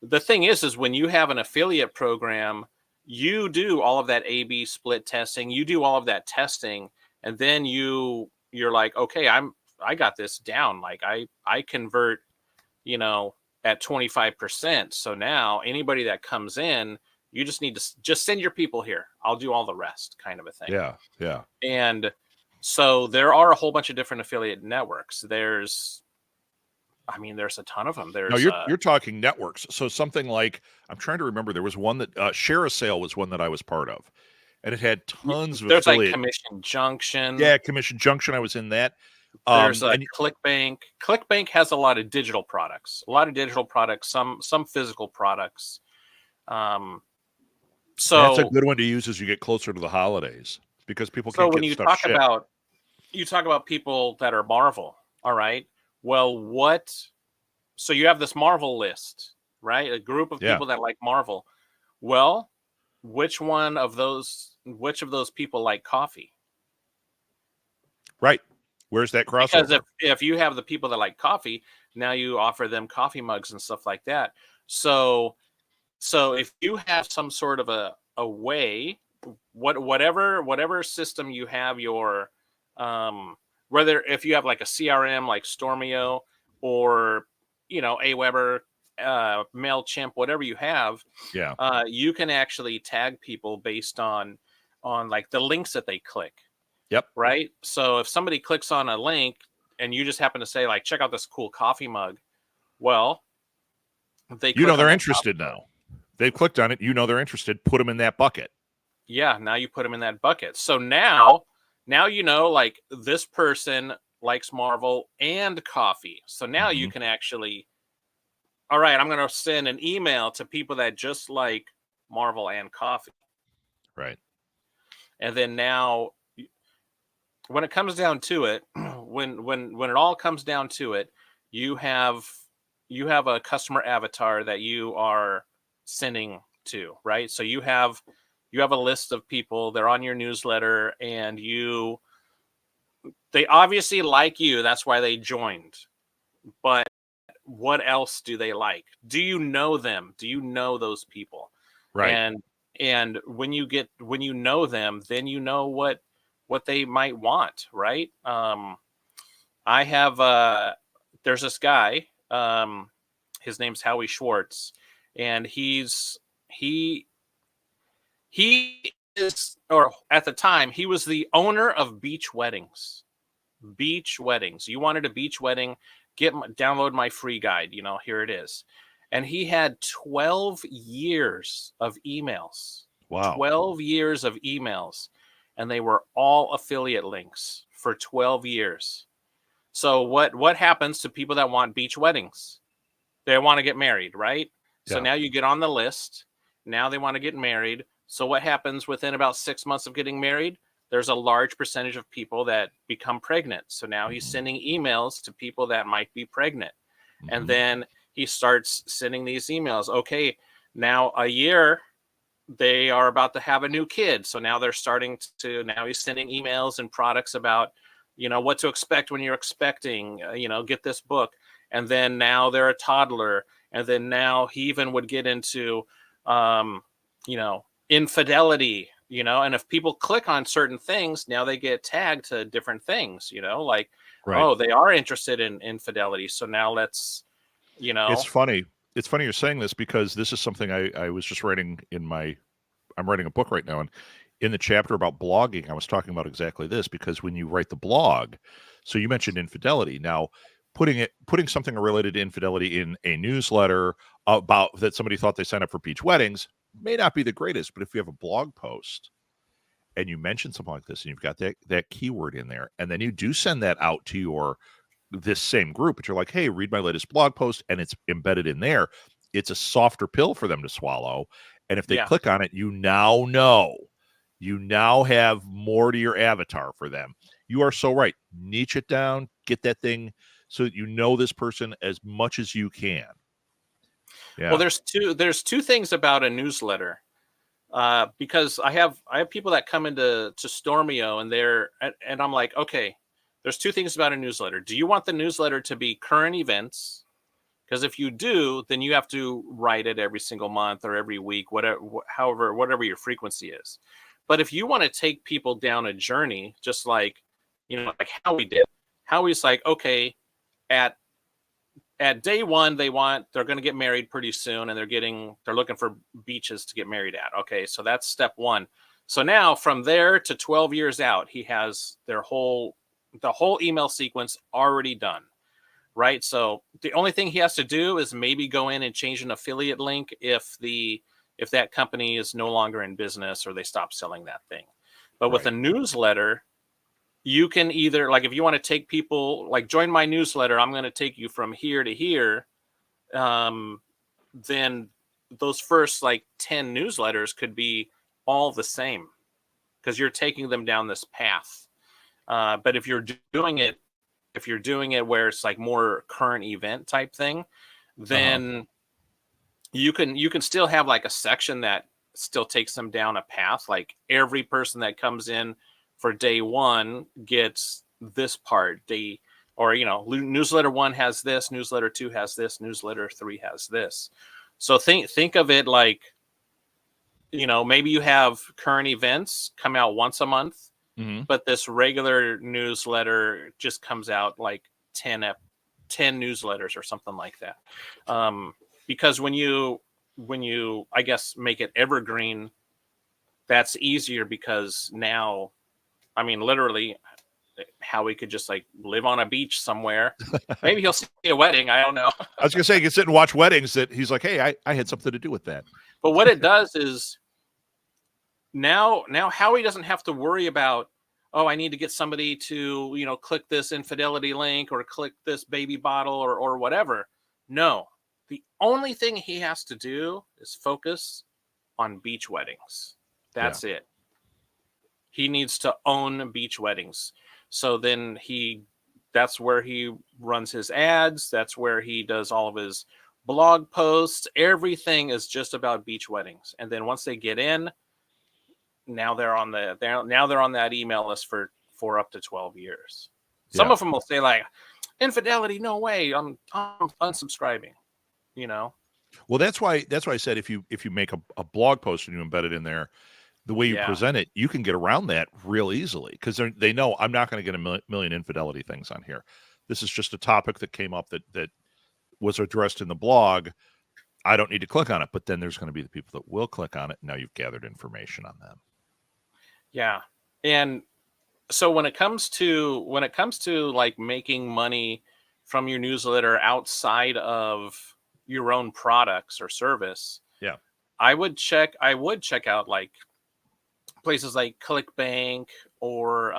the thing is when you have an affiliate program, you do all of that A/B split testing, you do all of that testing, and then you're like, okay, I got this down. Like I convert, at 25%. So now anybody that comes in, you just need to just send your people here. I'll do all the rest, kind of a thing. Yeah. Yeah. And so there are a whole bunch of different affiliate networks. There's a ton of them. No, you're talking networks. So something like, I'm trying to remember, there was one that Share a Sale was one that I was part of, and it had tons of there's affiliate. Like Commission Junction. Yeah, Commission Junction. I was in that. There's ClickBank. ClickBank has a lot of digital products. Some physical products. So that's a good one to use as you get closer to the holidays, because people can't get stuff shipped. You talk about people that are Marvel. All right. Well, so you have this Marvel list, right? A group of people that like Marvel. Well, which of those people like coffee? Right. Where's that crossover? Because if you have the people that like coffee, now you offer them coffee mugs and stuff like that. So if you have some sort of a way, whatever system you have your, whether if you have like a CRM like Stormio or Aweber, MailChimp, whatever you have, you can actually tag people based on like the links that they click. Yep. Right. So if somebody clicks on a link and you just happen to say like, check out this cool coffee mug, well, they're interested now. They've clicked on it. They're interested. Put them in that bucket. Yeah. Now you put them in that bucket. So now like this person likes Marvel and coffee. So now you can actually, all right, I'm going to send an email to people that just like Marvel and coffee. Right. And then now, when it comes down to it, when it all comes down to it, you have a customer avatar that you are sending to, right? So you have a list of people, they're on your newsletter, and they obviously like you. That's why they joined, but what else do they like? Do you know them? Do you know those people? Right. And when you know them, then you know what they might want, right? I have there's this guy, his name's Howie Schwartz, and he he is, or at the time he was the owner of Beach Weddings. Beach Weddings. You wanted a beach wedding, download my free guide, here it is. And he had 12 years of emails. Wow. 12 years of emails, and they were all affiliate links for 12 years. So what happens to people that want beach weddings? They want to get married, right? So Yeah. now you get on the list. Now they want to get married. So what happens within about 6 months of getting married? There's a large percentage of people that become pregnant. So now he's sending emails to people that might be pregnant. And then he starts sending these emails. Okay, now a year, they are about to have a new kid. So now they're starting to, now he's sending emails and products about, what to expect when you're expecting, get this book. And then now they're a toddler. And then now he even would get into, infidelity, and if people click on certain things, now they get tagged to different things, like, Right. oh, they are interested in infidelity. So now let's, It's funny. It's funny you're saying this because this is something I was just writing I'm writing a book right now. And in the chapter about blogging, I was talking about exactly this, because when you write the blog, so you mentioned infidelity. Now, putting something related to infidelity in a newsletter about that somebody thought they signed up for beach weddings may not be the greatest, but if you have a blog post and you mention something like this and you've got that keyword in there, and then you do send that out to this same group, but you're like, hey, read my latest blog post, and it's embedded in there, it's a softer pill for them to swallow. And if they click on it, you now have more to your avatar for them. You are so right. Niche it down, get that thing so that you know this person as much as you can. Yeah. Well, there's two things about a newsletter, because I have people that come into Stormio, and I'm like, okay, there's two things about a newsletter. Do you want the newsletter to be current events? Because if you do, then you have to write it every single month or every week, whatever your frequency is. But if you want to take people down a journey, just like, like Howie did, Howie's like, okay, at day one, they're going to get married pretty soon, and they're looking for beaches to get married at. Okay, so that's step one. So now from there to 12 years out, he has the whole email sequence already done. Right. So the only thing he has to do is maybe go in and change an affiliate link if that company is no longer in business or they stop selling that thing. But with a newsletter, you can either, like, if you want to take people, like, join my newsletter, I'm going to take you from here to here. Then those first 10 newsletters could be all the same because you're taking them down this path. But if you're doing it where it's like more current event type thing, then you can still have like a section that still takes them down a path. Like every person that comes in for day one gets this part. Newsletter 1 has this, newsletter 2 has this, newsletter 3 has this. So think of it like, maybe you have current events come out once a month. But this regular newsletter just comes out like 10 newsletters or something like that. Because when you, I guess, make it evergreen, that's easier because now, I mean, literally, Howie could just live on a beach somewhere. Maybe he'll see a wedding. I don't know. I was going to say, he can sit and watch weddings that he's like, hey, I had something to do with that. But what it does is, Now Howie doesn't have to worry about, oh, I need to get somebody to, click this infidelity link or click this baby bottle or whatever. No, the only thing he has to do is focus on beach weddings. That's it. He needs to own beach weddings. So then that's where he runs his ads. That's where he does all of his blog posts. Everything is just about beach weddings. And then once they get in, now they're on that email list for up to 12 years. Some of them will say infidelity, no way, I'm unsubscribing, you know? Well, that's why I said if you make a blog post and you embed it in there, the way you Yeah. present it, you can get around that real easily because they know I'm not going to get a million infidelity things on here. This is just a topic that came up that was addressed in the blog. I don't need to click on it, but then there's going to be the people that will click on it. And now you've gathered information on them. Yeah. And so when it comes to like making money from your newsletter outside of your own products or service, Yeah. I would check out like places like ClickBank or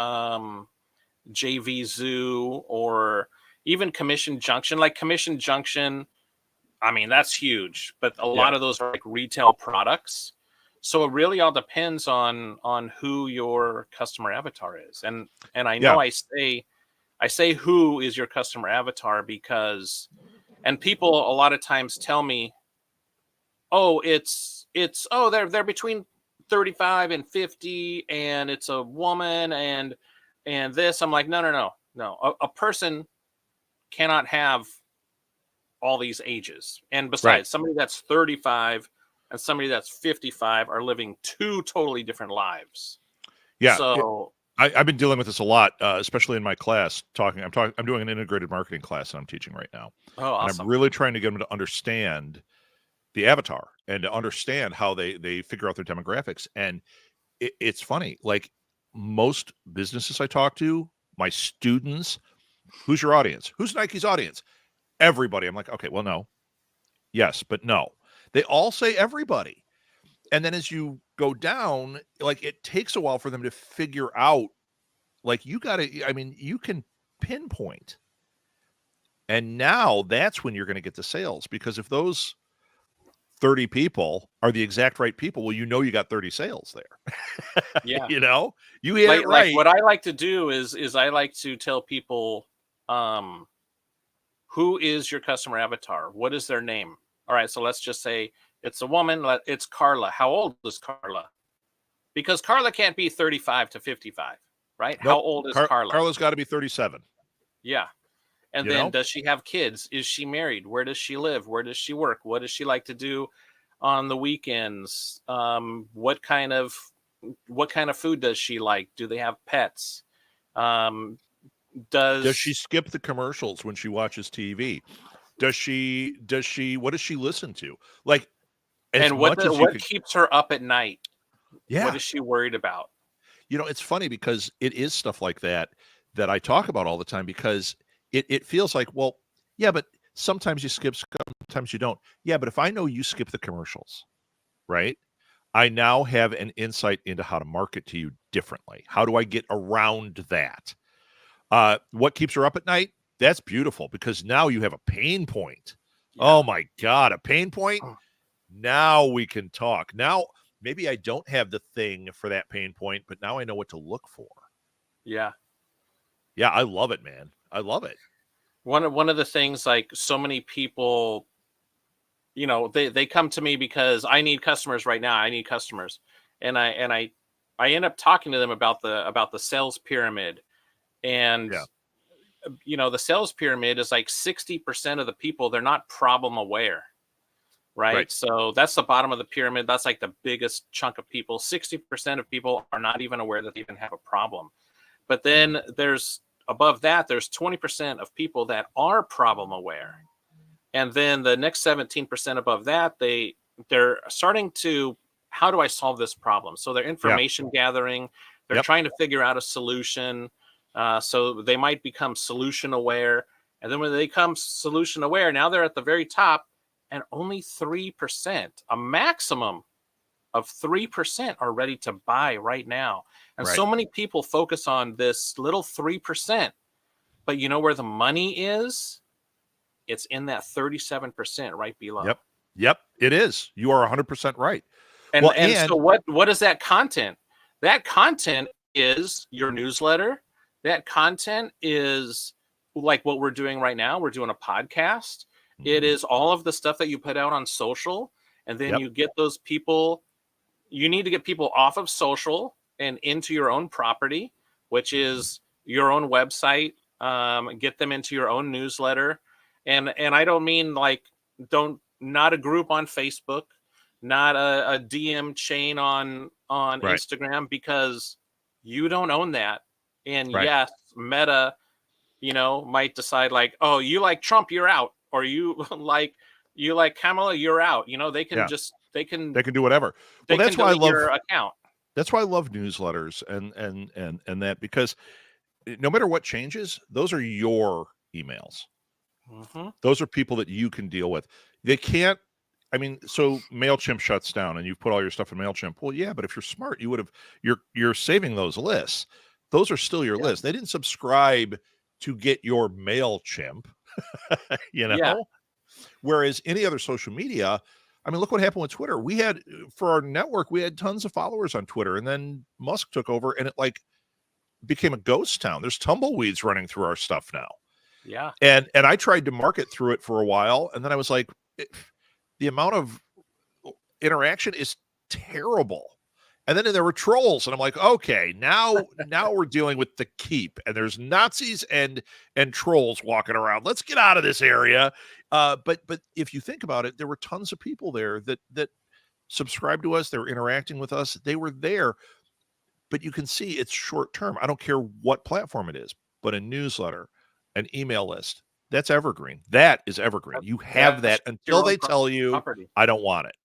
JV Zoo or even Commission Junction. Like Commission Junction, I mean, that's huge, but a lot of those are like retail products. So it really all depends on who your customer avatar is. And I know I say who is your customer avatar because, and people a lot of times tell me, oh, they're between 35 and 50 and it's a woman and this. I'm like, no. A person cannot have all these ages. And besides, somebody that's 35 and somebody that's 55 are living two totally different lives. Yeah. So I've been dealing with this a lot, especially in my class. I'm doing an integrated marketing class that I'm teaching right now. oh, And awesome. I'm really trying to get them to understand the avatar and to understand how they figure out their demographics. And it's funny, like most businesses I talk to, my students, who's your audience? Who's Nike's audience? Everybody. I'm like, okay, well, no. Yes, but no. They all say everybody. And then as you go down, like it takes a while for them to figure out, like you can pinpoint. And now that's when you're going to get the sales, because if those 30 people are the exact right people, well, you got 30 sales there. Yeah. You hit it right. Like what I like to do is I like to tell people, who is your customer avatar? What is their name? All right. So let's just say it's a woman. It's Carla. How old is Carla? Because Carla can't be 35 to 55, right? Nope. How old is Carla? Carla's got to be 37. Yeah. And then does she have kids? Is she married? Where does she live? Where does she work? What does she like to do on the weekends? What kind of food does she like? Do they have pets? Does she skip the commercials when she watches TV? What does she listen to? Like, what keeps her up at night? Yeah. What is she worried about? It's funny because it is stuff like that I talk about all the time, because it feels like, well, yeah, but sometimes you skip, sometimes you don't. Yeah, but if I know you skip the commercials, right? I now have an insight into how to market to you differently. How do I get around that? What keeps her up at night? That's beautiful, because now you have a pain point. Yeah. Oh my God, a pain point. Now we can talk. Now, maybe I don't have the thing for that pain point, but now I know what to look for. Yeah. Yeah, I love it, man. I love it. One of the things, like, so many people, they come to me because I need customers right now. I need customers. And I end up talking to them about the sales pyramid. And the sales pyramid is like 60% of the people, they're not problem aware. Right? So that's the bottom of the pyramid. That's like the biggest chunk of people. 60% of people are not even aware that they even have a problem. But then above that, there's 20% of people that are problem aware. And then the next 17% above that, they're starting to, how do I solve this problem? So they're information gathering. They're trying to figure out a solution. So they might become solution aware. And then when they become solution aware, now they're at the very top, and only 3%, a maximum of 3%, are ready to buy right now. And so many people focus on this little 3%, but you know where the money is? It's in that 37% right below. Yep, it is. You are 100% right. And so what is that content? That content is your newsletter. That content is like what we're doing right now. We're doing a podcast. It is all of the stuff that you put out on social, and then you get those people. You need to get people off of social and into your own property, which is your own website, Get them into your own newsletter. And I don't mean like, not a group on Facebook, not a DM chain on Right. Instagram, because you don't own that. And Right. yes, Meta, might decide like, oh, you like Trump, you're out, or you like Kamala, you're out. They can Yeah. just They can do whatever. Well, they can that's why I delete your love account. that's why I love newsletters and that, because no matter what changes, those are your emails. Mm-hmm. Those are people that you can deal with. They can't. I mean, so MailChimp shuts down, and you've put all your stuff in MailChimp. Well, yeah, but if you're smart, you would have. You're saving those lists. Those are still your Yeah. lists. They didn't subscribe to get your MailChimp, Yeah. Whereas any other social media, I mean, look what happened with Twitter. We had, for our network, we had tons of followers on Twitter, and then Musk took over, and it like became a ghost town. There's tumbleweeds running through our stuff now. Yeah. And I tried to market through it for a while, and then I was like, the amount of interaction is terrible. And then there were trolls, and I'm like, okay, now we're dealing with the keep, and there's Nazis and trolls walking around. Let's get out of this area. But if you think about it, there were tons of people there that subscribed to us. They were interacting with us. They were there. But you can see it's short term. I don't care what platform it is, but a newsletter, an email list, that's evergreen. That is evergreen. You have that until they tell you, property. I don't want it.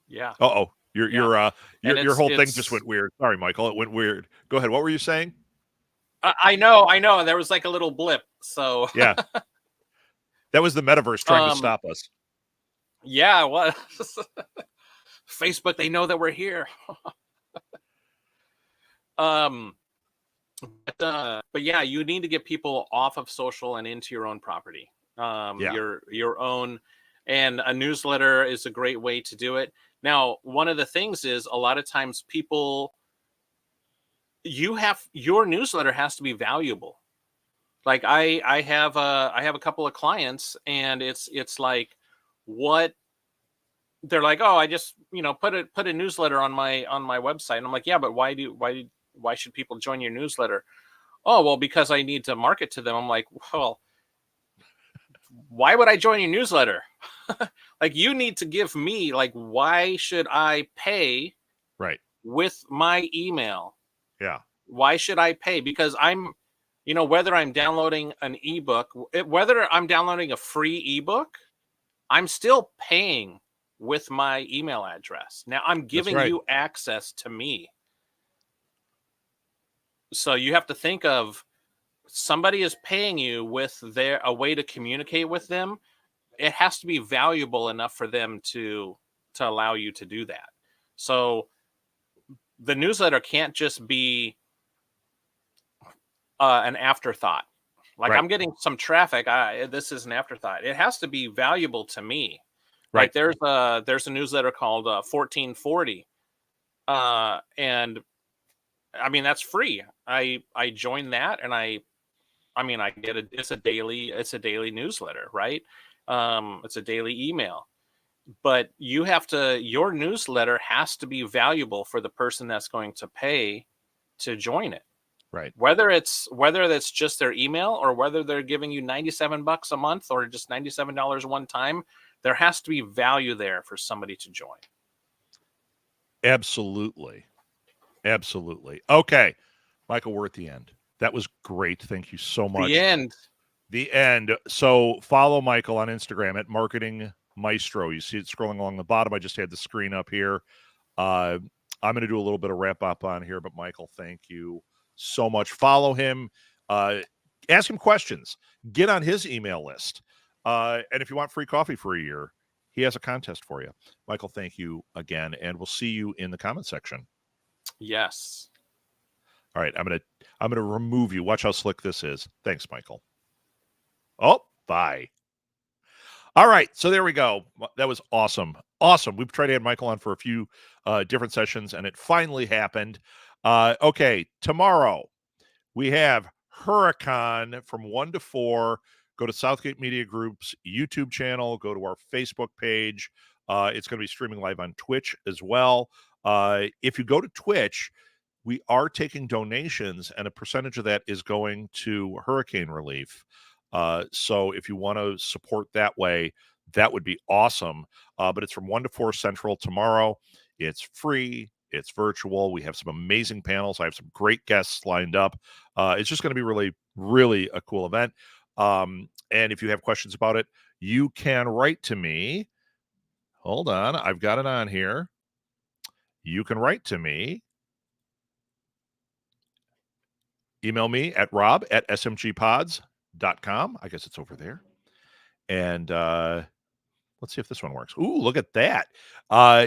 Yeah. Uh-oh. Your whole thing just went weird. Sorry, Michael. It went weird. Go ahead. What were you saying? I know. There was like a little blip. So yeah, that was the metaverse trying to stop us. Yeah, it was. Facebook, they know that we're here. But yeah, you need to get people off of social and into your own property. Your own, and a newsletter is a great way to do it. Now, one of the things is, a lot of times your newsletter has to be valuable. Like I have a couple of clients, and it's like, what they're like, oh, I just put a newsletter on my website, and I'm like, yeah, but why should people join your newsletter? Oh, well, because I need to market to them. I'm like, well, why would I join your newsletter? Like, you need to give me, like, why should I pay with my email? Yeah. Why should I pay? Because I'm, whether I'm downloading an ebook, whether I'm downloading a free ebook, I'm still paying with my email address. Now I'm giving you access to me. So you have to think of, somebody is paying you with a way to communicate with them. It has to be valuable enough for them to allow you to do that. So the newsletter can't just be an afterthought. Like, I'm getting some traffic. This is an afterthought. It has to be valuable to me. Right. Like, there's a newsletter called 1440. And I mean, that's free. I join that, and I get it's a daily newsletter, right? It's a daily email. But your newsletter has to be valuable for the person that's going to pay to join it. Right. Whether that's just their email, or whether they're giving you $97 a month, or just $97 one time, there has to be value there for somebody to join. Absolutely. Okay, Michael, we're at the end. That was great. Thank you so much. The end. So follow Michael on Instagram at Marketing Maestro. You see it scrolling along the bottom. I just had the screen up here. I'm going to do a little bit of wrap up on here, but Michael, thank you so much. Follow him. Ask him questions. Get on his email list. And if you want free coffee for a year, he has a contest for you. Michael, thank you again, and we'll see you in the comment section. Yes. All right, I'm gonna remove you. Watch how slick this is. Thanks, Michael. Oh, bye. All right, so there we go. That was awesome. We've tried to have Michael on for a few different sessions, and it finally happened. Okay, tomorrow we have Huracan from 1 to 4. Go to Southgate Media Group's YouTube channel. Go to our Facebook page. It's going to be streaming live on Twitch as well. If you go to Twitch, we are taking donations, and a percentage of that is going to hurricane relief. So if you want to support that way, that would be awesome. But it's from 1 to 4 Central tomorrow. It's free. It's virtual. We have some amazing panels. I have some great guests lined up. It's just going to be really, really a cool event. And if you have questions about it, you can write to me. Hold on. I've got it on here. You can write to me. Email me at rob@smgpods.com. I guess it's over there. And let's see if this one works. Ooh, look at that.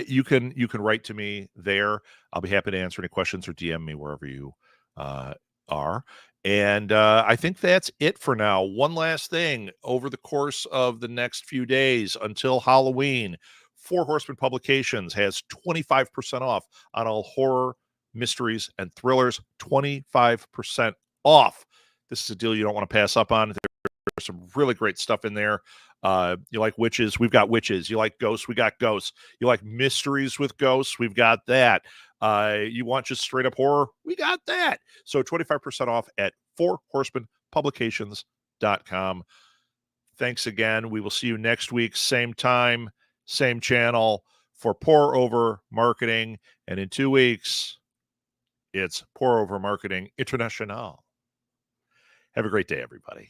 You can write to me there. I'll be happy to answer any questions or DM me wherever you are. And I think that's it for now. One last thing. Over the course of the next few days until Halloween, Four Horsemen Publications has 25% off on all horror, mysteries, and thrillers. 25% off. This is a deal you don't want to pass up on. There's some really great stuff in there. You like witches? We've got witches. You like ghosts? We got ghosts. You like mysteries with ghosts? We've got that. You want just straight up horror? We got that. So 25% off at fourhorsemanpublications.com. Thanks again. We will see you next week, same time, same channel for Pour Over Marketing. And in 2 weeks, it's Pour Over Marketing International. Have a great day, everybody.